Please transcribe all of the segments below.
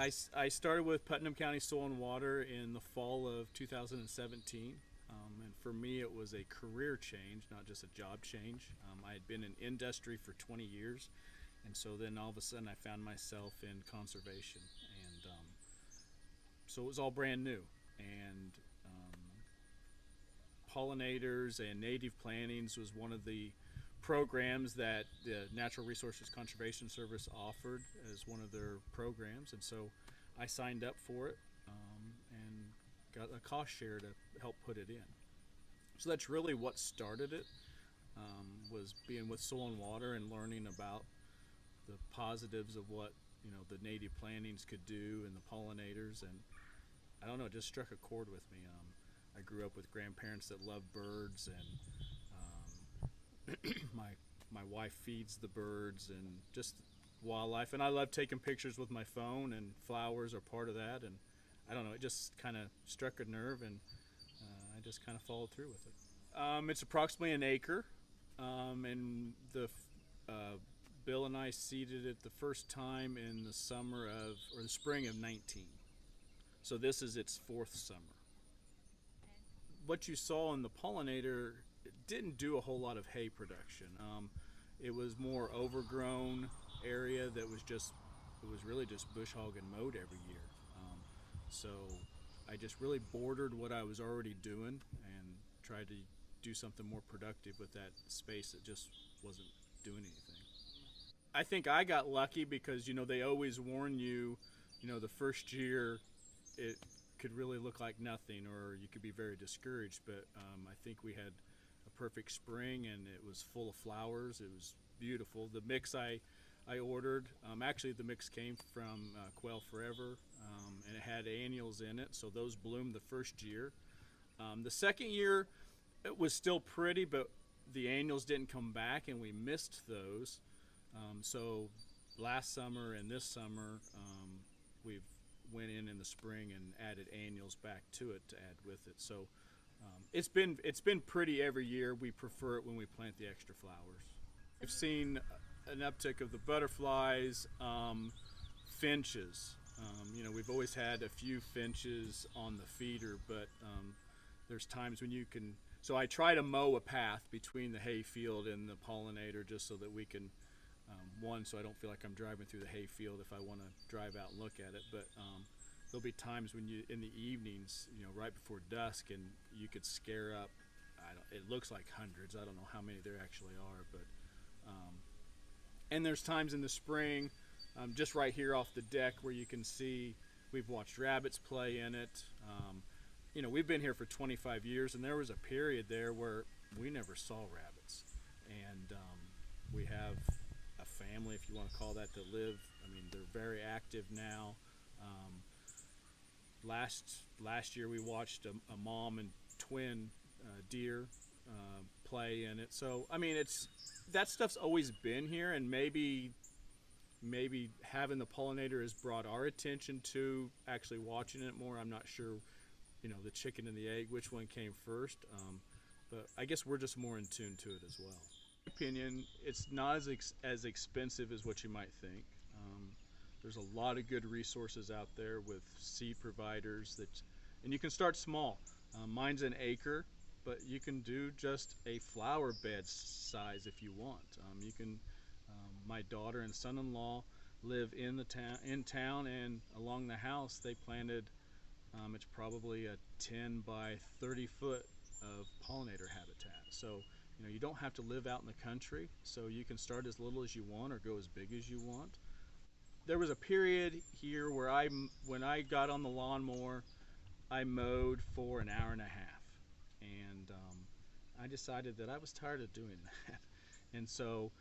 I started with Putnam County Soil and Water in the fall of 2017. And for me, it was a career change, not just a job change. I had been in industry for 20 years, and so then all of a sudden I found myself in conservation. And so it was all brand new. And pollinators and native plantings was one of the programs that the Natural Resources Conservation Service offered as one of their programs, and so I signed up for it and got a cost share to help put it in. So that's really what started it, was being with Soil and Water and learning about the positives of what the native plantings could do and the pollinators, and I don't know, it just struck a chord with me. I grew up with grandparents that love birds, and my wife feeds the birds and just wildlife, and I love taking pictures with my phone, and flowers are part of that, and I don't know, it just kind of struck a nerve, and I just kind of followed through with it. It's approximately an acre, and Bill and I seeded it the first time in the spring of 19. So this is its fourth summer. What you saw in the pollinator, it didn't do a whole lot of hay production. It was more overgrown area that was really just bush hog and mowed every year. So I just really bordered what I was already doing and tried to do something more productive with that space that just wasn't doing anything. I think I got lucky because they always warn you, the first year it could really look like nothing, or you could be very discouraged. But I think we had a perfect spring, and it was full of flowers. It was beautiful. The mix I ordered, actually the mix came from Quail Forever, and it had annuals in it, so those bloomed the first year. The second year it was still pretty, but the annuals didn't come back, and we missed those. So last summer and this summer we've went in the spring and added annuals back to it to add with it. So it's been pretty every year. We prefer it when we plant the extra flowers. I've seen an uptick of the butterflies, finches. We've always had a few finches on the feeder, but there's times when you can. So I try to mow a path between the hay field and the pollinator, just so that we can. So I don't feel like I'm driving through the hay field if I want to drive out and look at it. But there'll be times when in the evenings, right before dusk, and you could scare up. It looks like hundreds. I don't know how many there actually are, but and there's times in the spring, just right here off the deck, where you can see we've watched rabbits play in it. We've been here for 25 years, and there was a period there where we never saw rabbits, and we have a family, if you want to call that, that live. They're very active now. Last year we watched a mom and twin deer play in it. So that stuff's always been here, and maybe having the pollinator has brought our attention to actually watching it more. I'm not sure, the chicken and the egg, which one came first, but I guess we're just more in tune to it as well. Opinion, it's not as expensive as what you might think. There's a lot of good resources out there with seed providers and you can start small. Mine's an acre, but you can do just a flower bed size if you want. My daughter and son-in-law live in town, and along the house they planted. It's probably a 10 by 30 foot of pollinator habitat. So you don't have to live out in the country, so you can start as little as you want or go as big as you want. There was a period here where when I got on the lawnmower, I mowed for an hour and a half, and I decided that I was tired of doing that. And so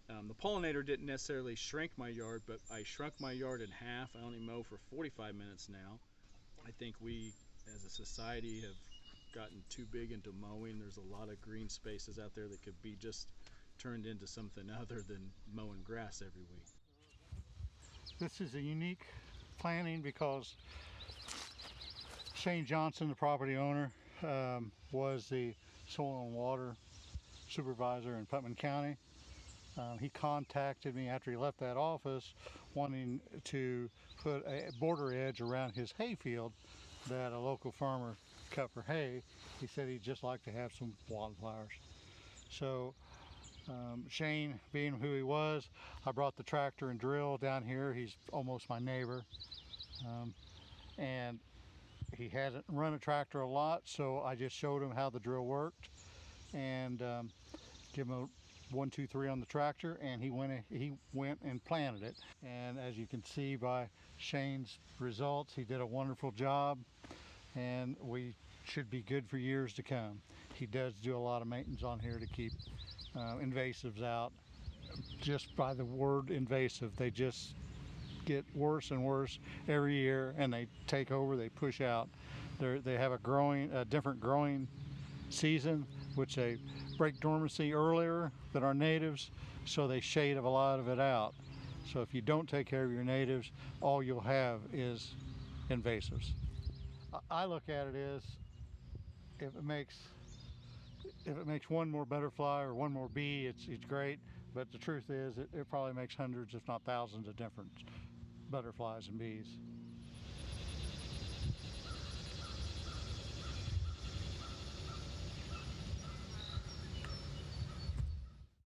the pollinator didn't necessarily shrink my yard, but I shrunk my yard in half. I only mow for 45 minutes now. I think we as a society have gotten too big into mowing. There's a lot of green spaces out there that could be just turned into something other than mowing grass every week. This is a unique planting because Shane Johnson, the property owner, was the soil and water supervisor in Putnam County. He contacted me after he left that office wanting to put a border edge around his hay field that a local farmer cut for hay. He said he'd just like to have some wildflowers. So Shane, being who he was, I brought the tractor and drill down here. He's almost my neighbor. And he hasn't run a tractor a lot, so I just showed him how the drill worked and give him a 1, 2, 3 on the tractor, and he went and planted it. And as you can see by Shane's results, he did a wonderful job, and we should be good for years to come. He does do a lot of maintenance on here to keep invasives out. Just by the word invasive, they just get worse and worse every year, and they take over, they push out. They have a different growing season, which they break dormancy earlier than our natives, so they shade a lot of it out. So if you don't take care of your natives, all you'll have is invasives. I look at it as if it makes one more butterfly or one more bee, it's great. But the truth is, it probably makes hundreds, if not thousands, of different butterflies and bees.